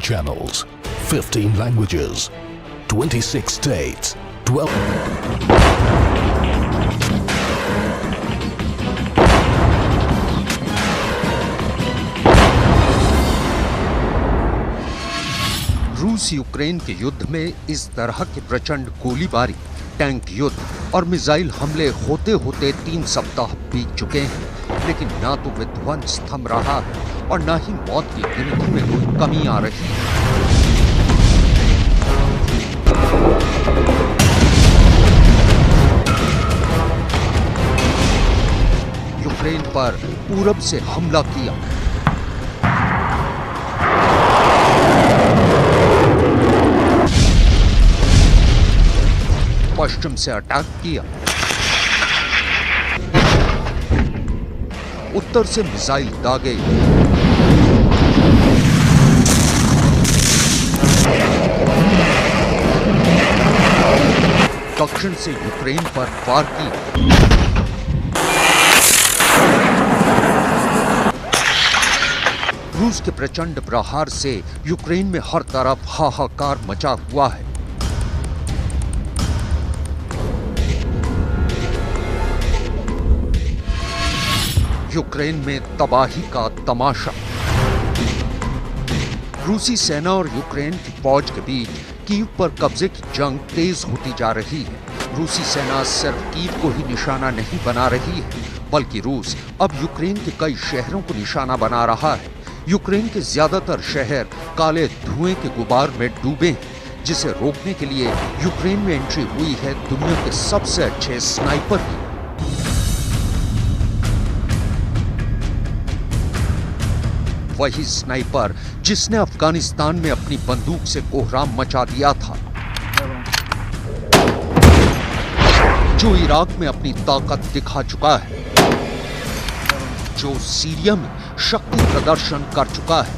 channels, 15 languages, 26 states, 12... रूस Ukraine के युद्ध में इस तरह की प्रचंड गोलीबारी, टैंक युद्ध और मिसाइल हमले होते होते 3 सप्ताह बीत चुके हैं, लेकिन ना तो विध्वंस थम रहा है और ना ही मौत की गिनती में कोई कमी आ रही है। यूक्रेन पर पूरब से हमला किया, पश्चिम से अटैक किया, उत्तर से मिसाइल दागे, दक्षिण से यूक्रेन पर वार की। रूस के प्रचंड प्रहार से यूक्रेन में हर तरफ हाहाकार मचा हुआ है। यूक्रेन में तबाही का तमाशा। रूसी सेना और यूक्रेन की फौज के बीच कीव पर कब्जे की जंग तेज होती जा रही है। रूसी सेना सिर्फ कीव को ही निशाना नहीं बना रही है, बल्कि रूस अब यूक्रेन के कई शहरों को निशाना बना रहा है। यूक्रेन के ज्यादातर शहर काले धुएं के गुबार में डूबे हैं, जिसे रोकने के लिए यूक्रेन में एंट्री हुई है दुनिया के सबसे अच्छे स्नाइपर की। वही स्नाइपर जिसने अफगानिस्तान में अपनी बंदूक से कोहराम मचा दिया था, जो इराक में अपनी ताकत दिखा चुका है, जो सीरिया में शक्ति प्रदर्शन कर चुका है।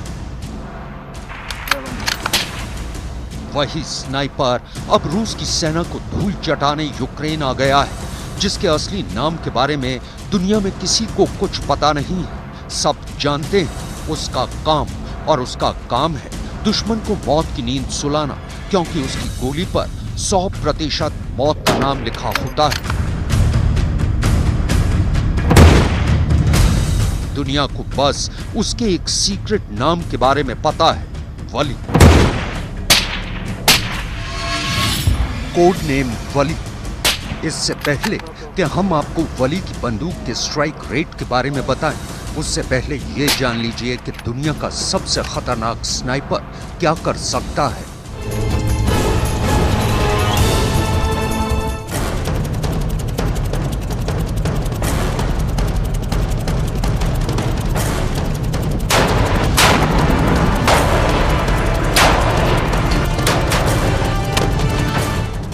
वही स्नाइपर अब रूस की सेना को धूल चटाने यूक्रेन आ गया है, जिसके असली नाम के बारे में दुनिया में किसी को कुछ पता नहीं है। सब जानते हैं उसका काम, और उसका काम है दुश्मन को मौत की नींद सुलाना, क्योंकि उसकी गोली पर 100% मौत का नाम लिखा होता है। दुनिया को बस उसके एक सीक्रेट नाम के बारे में पता है, वली। कोड नेम वली। इससे पहले कि हम आपको वली की बंदूक के स्ट्राइक रेट के बारे में बताएं, उससे पहले ये जान लीजिए कि दुनिया का सबसे खतरनाक स्नाइपर क्या कर सकता है।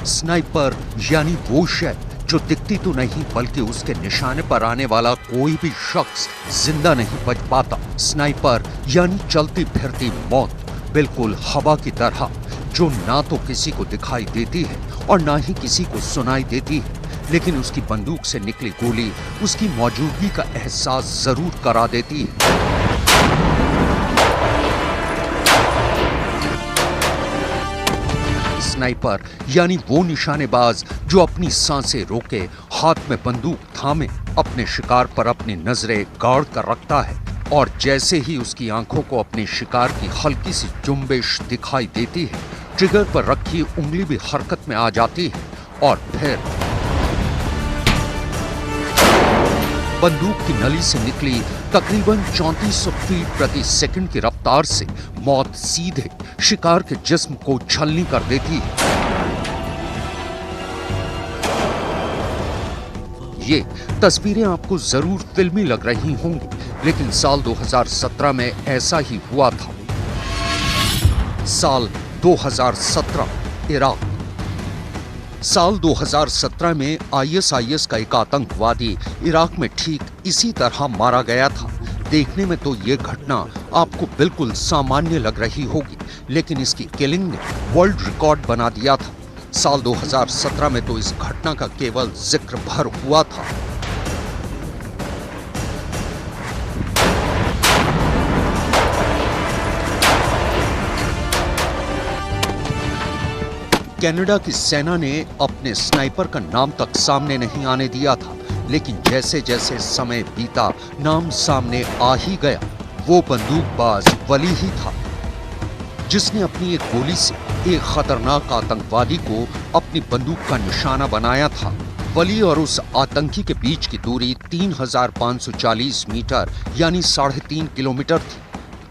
स्नाइपर यानी वो शय जो दिखती तो नहीं, बल्कि उसके निशाने पर आने वाला कोई भी शख्स जिंदा नहीं बच पाता। स्नाइपर यानी चलती फिरती मौत, बिल्कुल हवा की तरह, जो ना तो किसी को दिखाई देती है और ना ही किसी को सुनाई देती है, लेकिन उसकी बंदूक से निकली गोली उसकी मौजूदगी का एहसास जरूर करा देती है। स्नाइपर यानी वो निशानेबाज जो अपनी सांसें रोके, हाथ में बंदूक थामे, अपने शिकार पर अपनी नजरें गाड़ कर रखता है, और जैसे ही उसकी आंखों को अपने शिकार की हल्की सी जुम्बिश दिखाई देती है, ट्रिगर पर रखी उंगली भी हरकत में आ जाती है, और फिर बंदूक की नली से निकली तकरीबन 3400 फीट प्रति सेकंड की रफ्तार से मौत सीधे शिकार के जिस्म को छलनी कर देती है। ये तस्वीरें आपको जरूर फिल्मी लग रही होंगी, लेकिन साल 2017 में ऐसा ही हुआ था। साल 2017 इराक। साल 2017 में ISIS का एक आतंकवादी इराक में ठीक इसी तरह मारा गया था। देखने में तो ये घटना आपको बिल्कुल सामान्य लग रही होगी, लेकिन इसकी किलिंग ने वर्ल्ड रिकॉर्ड बना दिया था। साल 2017 में तो इस घटना का केवल जिक्र भर हुआ था। कनाडा की सेना ने अपने स्नाइपर का नाम तक सामने नहीं आने दिया था, लेकिन जैसे जैसे समय बीता नाम सामने आ ही गया। वो बंदूकबाज वली ही था, जिसने अपनी एक गोली से एक खतरनाक आतंकवादी को अपनी बंदूक का निशाना बनाया था। वली और उस आतंकी के बीच की दूरी 3540 मीटर यानी 3.5 किलोमीटर थी,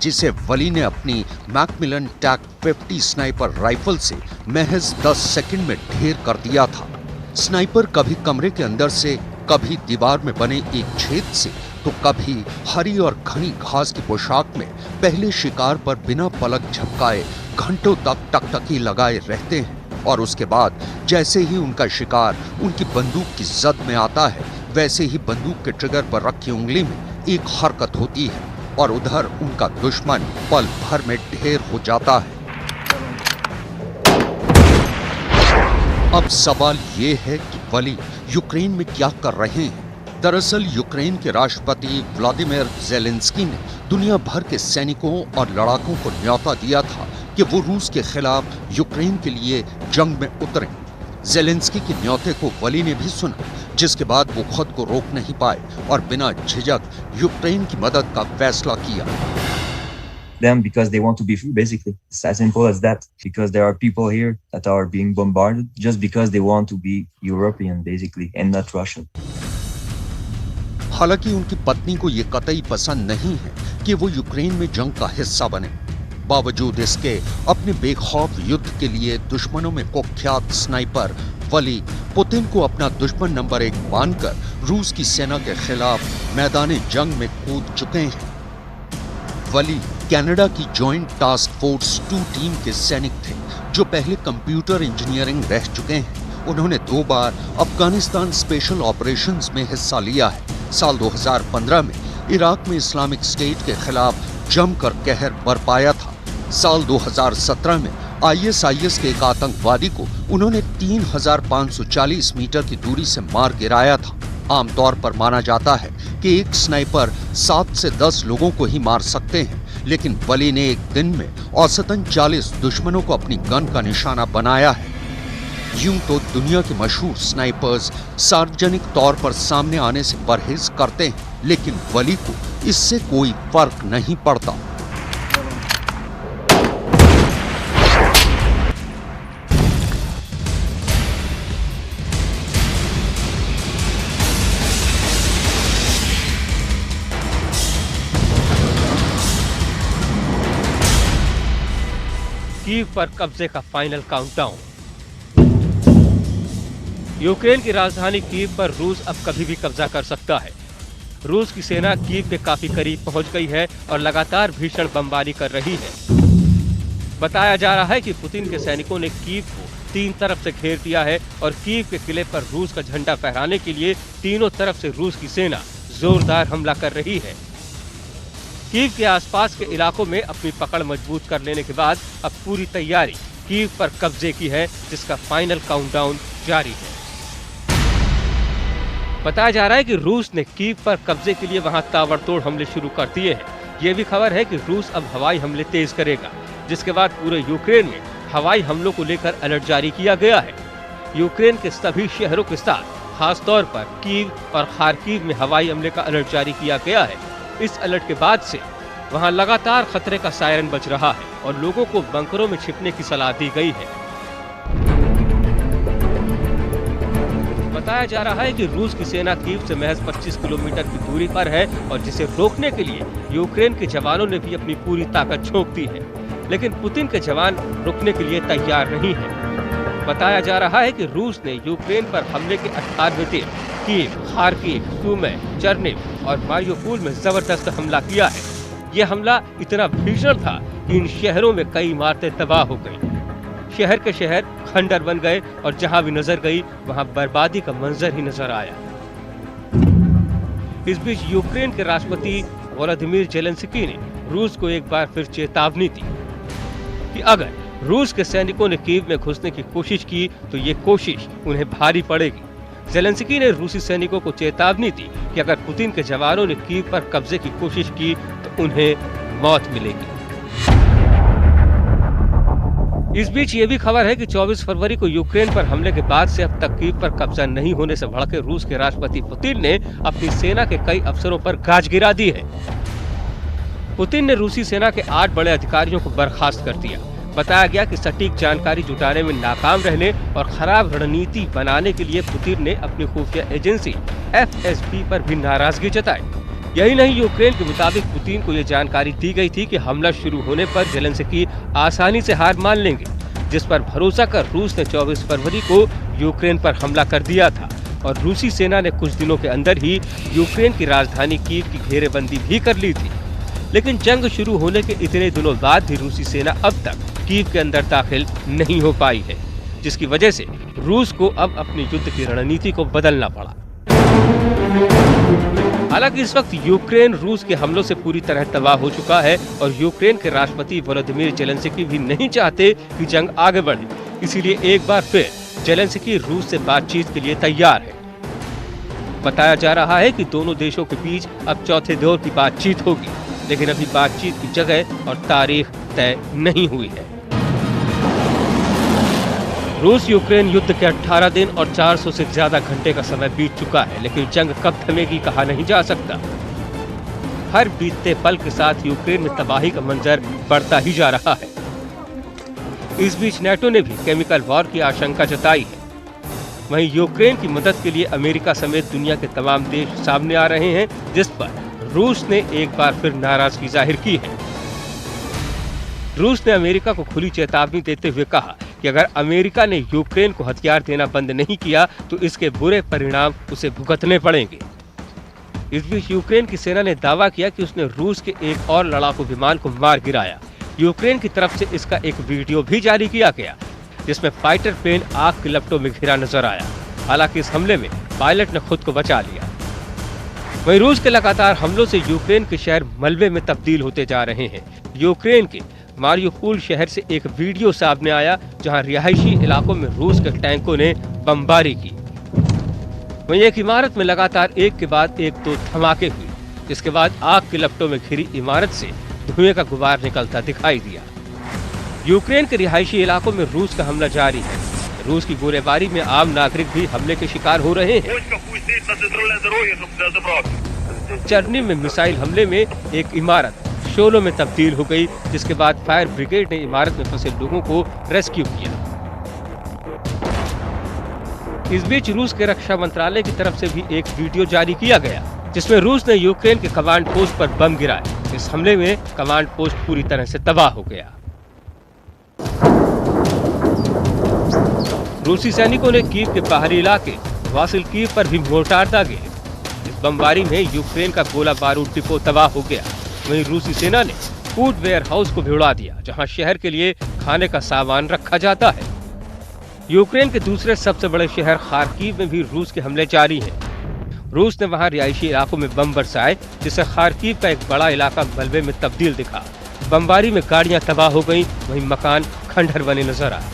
जिसे वली ने अपनी मैकमिलन टैक 50 स्नाइपर राइफल से महज 10 सेकंड में ढेर कर दिया था। स्नाइपर कभी कमरे के अंदर से, कभी दीवार में बने एक छेद से, तो कभी हरी और घनी घास की पोशाक में पहले शिकार पर बिना पलक झपकाए घंटों तक टकटकी लगाए रहते हैं, और उसके बाद जैसे ही उनका शिकार उनकी बंदूक की जद में आता है, वैसे ही बंदूक के ट्रिगर पर रखी उंगली में एक हरकत होती है और उधर उनका दुश्मन पल भर में ढेर हो जाता है। अब सवाल ये है कि वली यूक्रेन में क्या कर रहे हैं। दरअसल यूक्रेन के राष्ट्रपति व्लादिमीर ज़ेलेंस्की ने दुनिया भर के सैनिकों और लड़ाकों को न्योता दिया था कि वो रूस के खिलाफ यूक्रेन के लिए जंग में उतरें। ज़ेलेंस्की के न्योते को वली ने भी सुना, जिसके बाद वो खुद को रोक नहीं पाए और बिना झिझक यूक्रेन की मदद का फैसला किया। Them because they want to be free, basically. It's as simple as that. Because there are people here that are being bombarded just because they want to be European, basically, and not Russian. हालांकि उनकी पत्नी को ये कतई पसंद नहीं है कि वो यूक्रेन में जंग का हिस्सा बने। बावजूद इसके अपने बेखौफ युद्ध के लिए दुश्मनों में कुख्यात स्नाइपर वली पुतिन को अपना दुश्मन नंबर 1 मानकर रूस की सेना के खिलाफ मैदान जंग में कूद चुके हैं। वली कनाडा की जॉइंट टास्क फोर्स 2 टीम के सैनिक थे, जो पहले कंप्यूटर इंजीनियरिंग रह चुके हैं। उन्होंने 2 बार अफगानिस्तान स्पेशल ऑपरेशंस में हिस्सा लिया है। साल 2015 में इराक में इस्लामिक स्टेट के खिलाफ जमकर कहर बरपाया था। साल 2017 में ISIS के एक आतंकवादी को उन्होंने 3540 मीटर की दूरी से मार गिराया था। आमतौर पर माना जाता है कि एक स्नाइपर 7 से 10 लोगों को ही मार सकते हैं, लेकिन वली ने एक दिन में औसतन 40 दुश्मनों को अपनी गन का निशाना बनाया है। यूं तो दुनिया के मशहूर स्नाइपर्स सार्वजनिक तौर पर सामने आने से परहेज करते हैं, लेकिन वली को इससे कोई फर्क नहीं पड़ता। कीव पर कब्जे का फाइनल काउंटडाउन। यूक्रेन की राजधानी कीव पर रूस अब कभी भी कब्जा कर सकता है। रूस की सेना कीव के काफी करीब पहुंच गई है और लगातार भीषण बमबारी कर रही है। बताया जा रहा है कि पुतिन के सैनिकों ने कीव को 3 तरफ से घेर दिया है और कीव के किले पर रूस का झंडा फहराने के लिए तीनों तरफ से रूस की सेना जोरदार हमला कर रही है। कीव के आसपास के इलाकों में अपनी पकड़ मजबूत कर लेने के बाद अब पूरी तैयारी कीव पर कब्जे की है, जिसका फाइनल काउंटडाउन जारी है। बताया जा रहा है कि रूस ने कीव पर कब्जे के लिए वहां ताबड़तोड़ हमले शुरू कर दिए हैं। ये भी खबर है कि रूस अब हवाई हमले तेज करेगा, जिसके बाद पूरे यूक्रेन में हवाई हमलों को लेकर अलर्ट जारी किया गया है। यूक्रेन के सभी शहरों के साथ खासतौर पर कीव और खार्किव में हवाई हमले का अलर्ट जारी किया गया है। इस अलर्ट के बाद से वहां लगातार खतरे का सायरन बज रहा है और लोगों को बंकरों में छिपने की सलाह दी गई है। बताया जा रहा है कि रूस की सेना कीव से महज 25 किलोमीटर की दूरी पर है और जिसे रोकने के लिए यूक्रेन के जवानों ने भी अपनी पूरी ताकत झोंक दी है, लेकिन पुतिन के जवान रुकने के लिए तैयार नहीं है। बताया जा रहा है कि रूस ने यूक्रेन पर हमले के 98 दिन कीव, खार्किव, सूमी, चर्निव और मारियोपोल में जबरदस्त हमला किया है। ये हमला इतना भीषण था कि इन शहरों में कई इमारतें तबाह हो गई। शहर के शहर खंडर बन गए और जहां भी नजर गई वहां बर्बादी का मंजर ही नजर आया। इस बीच यूक्रेन के राष्ट्रपति व्लादिमीर ज़ेलेंस्की ने रूस को एक बार फिर चेतावनी दी कि अगर रूस के सैनिकों ने कीव में घुसने की कोशिश की तो ये कोशिश उन्हें भारी पड़ेगी। ज़ेलेंस्की ने रूसी सैनिकों को चेतावनी दी कि अगर पुतिन के जवानों ने कीव पर कब्जे की कोशिश की तो उन्हें मौत मिलेगी। इस बीच ये भी खबर है कि 24 फरवरी को यूक्रेन पर हमले के बाद से अब तक कीव पर कब्जा नहीं होने से भड़के रूस के राष्ट्रपति पुतिन ने अपनी सेना के कई अफसरों पर गाज गिरा दी है। पुतिन ने रूसी सेना के 8 बड़े अधिकारियों को बर्खास्त कर दिया। बताया गया कि सटीक जानकारी जुटाने में नाकाम रहने और खराब रणनीति बनाने के लिए पुतिन ने अपनी खुफिया एजेंसी FSB पर भी नाराजगी जताई। यही नहीं, यूक्रेन के मुताबिक पुतिन को ये जानकारी दी गई थी कि हमला शुरू होने पर जेलेंस्की आसानी से हार मान लेंगे, जिस पर भरोसा कर रूस ने 24 फरवरी को यूक्रेन पर हमला कर दिया था और रूसी सेना ने कुछ दिनों के अंदर ही यूक्रेन की राजधानी कीव की घेरेबंदी भी कर ली थी। लेकिन जंग शुरू होने के इतने दिनों बाद भी रूसी सेना अब तक कीव के अंदर दाखिल नहीं हो पाई है, जिसकी वजह से रूस को अब अपनी युद्ध की रणनीति को बदलना पड़ा। हालांकि इस वक्त यूक्रेन रूस के हमलों से पूरी तरह तबाह हो चुका है और यूक्रेन के राष्ट्रपति वोलोदिमीर जेलेंस्की भी नहीं चाहते कि जंग आगे बढ़े। इसीलिए एक बार फिर जेलेंस्की रूस से बातचीत के लिए तैयार है। बताया जा रहा है कि दोनों देशों के बीच अब चौथे दौर की बातचीत होगी, लेकिन अभी बातचीत की जगह और तारीख तय नहीं हुई है। रूस यूक्रेन युद्ध के 18 दिन और 400 से ज्यादा घंटे का समय बीत चुका है, लेकिन जंग कब थमेगी कहा नहीं जा सकता। हर बीतते पल के साथ यूक्रेन में तबाही का मंजर बढ़ता ही जा रहा है। इस बीच नेटो ने भी केमिकल वॉर की आशंका जताई है। वहीं यूक्रेन की मदद के लिए अमेरिका समेत दुनिया के तमाम देश सामने आ रहे हैं, जिस पर रूस ने एक बार फिर नाराजगी जाहिर की है। रूस ने अमेरिका को खुली चेतावनी देते हुए कहा कि अगर अमेरिका ने यूक्रेन को हथियार देना बंद नहीं किया तो इसके बुरे परिणाम उसे भुगतने पड़ेंगे। इस बीच यूक्रेन की सेना ने दावा किया कि उसने रूस के एक और लड़ाकू विमान को मार गिराया। यूक्रेन की तरफ से इसका एक वीडियो भी जारी किया गया, जिसमें फाइटर प्लेन आग की लपटों में घिरा नजर आया। हालांकि इस हमले में पायलट ने खुद को बचा लिया। वहीं रूस के लगातार हमलों से यूक्रेन के शहर मलबे में तब्दील होते जा रहे हैं। यूक्रेन के मारियोपोल शहर से एक वीडियो सामने आया, जहां रिहायशी इलाकों में रूस के टैंकों ने बमबारी की। वहीं एक इमारत में लगातार एक के बाद एक दो धमाके हुए, जिसके बाद आग की लपटों में घिरी इमारत से धुएं का गुबार निकलता दिखाई दिया। यूक्रेन के रिहायशी इलाकों में रूस का हमला जारी है। रूस की गोलीबारी में आम नागरिक भी हमले के शिकार हो रहे हैं। चरनी में मिसाइल हमले में एक इमारत शोलों में तब्दील हो गई, जिसके बाद फायर ब्रिगेड ने इमारत में फंसे लोगों को रेस्क्यू किया। इस बीच रूस के रक्षा मंत्रालय की तरफ से भी एक वीडियो जारी किया गया, जिसमें रूस ने यूक्रेन के कमांड पोस्ट पर बम गिराए। इस हमले में कमांड पोस्ट पूरी तरह से तबाह हो गया। रूसी सैनिकों ने कीव के बाहरी इलाके वासिल्कीव पर भी मोर्टार दागे। इस बमबारी में यूक्रेन का गोला बारूद डिपो तबाह हो गया। वहीं रूसी सेना ने फूड वेयर हाउस को भी उड़ा दिया, जहां शहर के लिए खाने का सामान रखा जाता है। यूक्रेन के दूसरे सबसे बड़े शहर खार्कीव में भी रूस के हमले जारी हैं। रूस ने वहां रिहायशी इलाकों में बम बरसाए, जिससे खार्कीव का एक बड़ा इलाका मलबे में तब्दील दिखा। बमबारी में गाड़ियां तबाह हो गईं, वहीं मकान खंडहर बने नजर आए।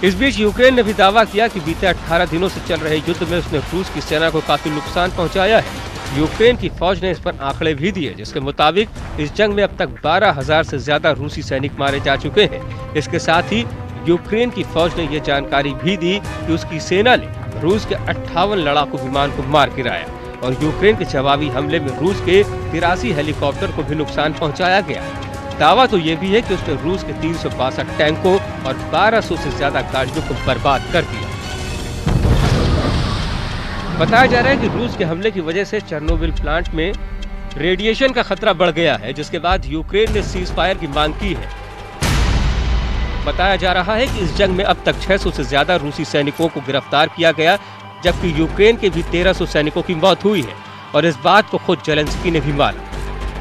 इस बीच यूक्रेन ने भी दावा किया कि बीते 18 दिनों से चल रहे युद्ध में उसने रूस की सेना को काफी नुकसान पहुंचाया है। यूक्रेन की फौज ने इस पर आंकड़े भी दिए, जिसके मुताबिक इस जंग में अब तक 12,000 से ज्यादा रूसी सैनिक मारे जा चुके हैं। इसके साथ ही यूक्रेन की फौज ने यह जानकारी भी दी कि उसकी सेना ने रूस के 58 लड़ाकू विमान को मार गिराया और यूक्रेन के जवाबी हमले में रूस के 83 हेलीकॉप्टर को भी नुकसान पहुंचाया गया। दावा तो ये भी है कि उसने रूस के 362 टैंकों और 1200 से ज्यादा गाड़ियों को बर्बाद कर दिया। बताया जा रहा है कि रूस के हमले की वजह से चेर्नोबिल प्लांट में रेडिएशन का खतरा बढ़ गया है, जिसके बाद यूक्रेन ने सीज फायर की मांग की है। बताया जा रहा है कि इस जंग में अब तक 600 से ज्यादा रूसी सैनिकों को गिरफ्तार किया गया, जबकि यूक्रेन के भी 1300 सैनिकों की मौत हुई है और इस बात को खुद जेलेंस्की ने भी माना।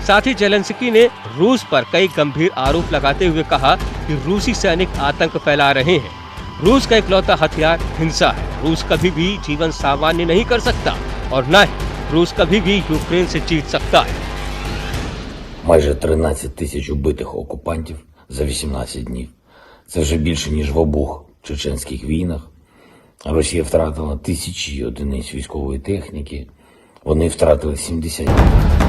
साथ ही जेलेंस्की ने रूस पर कई गंभीर आरोप लगाते हुए कहा कि रूसी सैनिक आतंक फैला रहे हैं। रूस का इकलौता हथियार हिंसा है। रूस कभी भी जीवन सामान्य नहीं कर सकता और न ही रूस कभी भी यूक्रेन से जीत सकता है। Майже 13 тисяч убитих окупантів за 18 днів. Це вже більше, ніж в обох чеченських війнах. Росія втратила тисячі одиниць військової техніки. Вони втратили 70 днів.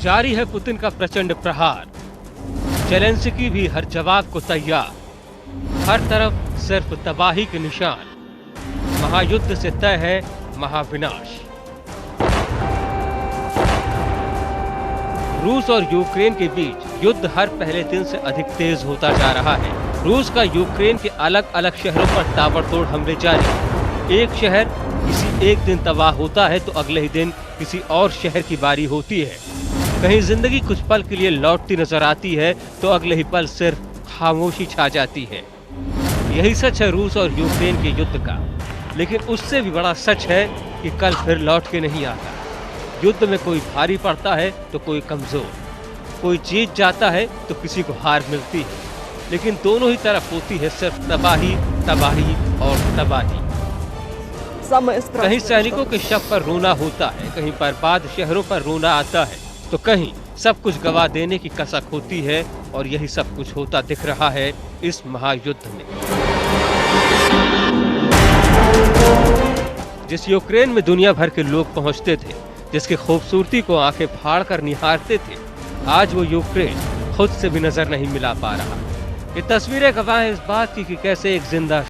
जारी है पुतिन का प्रचंड प्रहार। जेलेंस्की भी हर जवाब को तैयार। हर तरफ सिर्फ तबाही के निशान। महायुद्ध से तय है महाविनाश। रूस और यूक्रेन के बीच युद्ध हर पहले दिन से अधिक तेज होता जा रहा है। रूस का यूक्रेन के अलग अलग शहरों पर ताबड़तोड़ हमले जारी। एक शहर किसी एक दिन तबाह होता है तो अगले ही दिन किसी और शहर की बारी होती है। कहीं जिंदगी कुछ पल के लिए लौटती नजर आती है तो अगले ही पल सिर्फ खामोशी छा जाती है। यही सच है रूस और यूक्रेन के युद्ध का। लेकिन उससे भी बड़ा सच है कि कल फिर लौट के नहीं आता। युद्ध में कोई भारी पड़ता है तो कोई कमजोर, कोई जीत जाता है तो किसी को हार मिलती है, लेकिन दोनों ही तरफ होती है सिर्फ तबाही, तबाही और तबाही। कहीं सैनिकों के शव पर रोना होता है, कहीं बर्बाद शहरों पर रोना आता है, तो कहीं सब कुछ गवा देने की कसक होती है। और यही सब कुछ होता दिख रहा है इस महायुद्ध में। जिस यूक्रेन में दुनिया भर के लोग पहुंचते थे, जिसकी खूबसूरती को आंखें फाड़ कर निहारते थे, आज वो यूक्रेन खुद से भी नजर नहीं मिला पा रहा। ये तस्वीरें गवाह है इस बात की कि कैसे एक जिंदा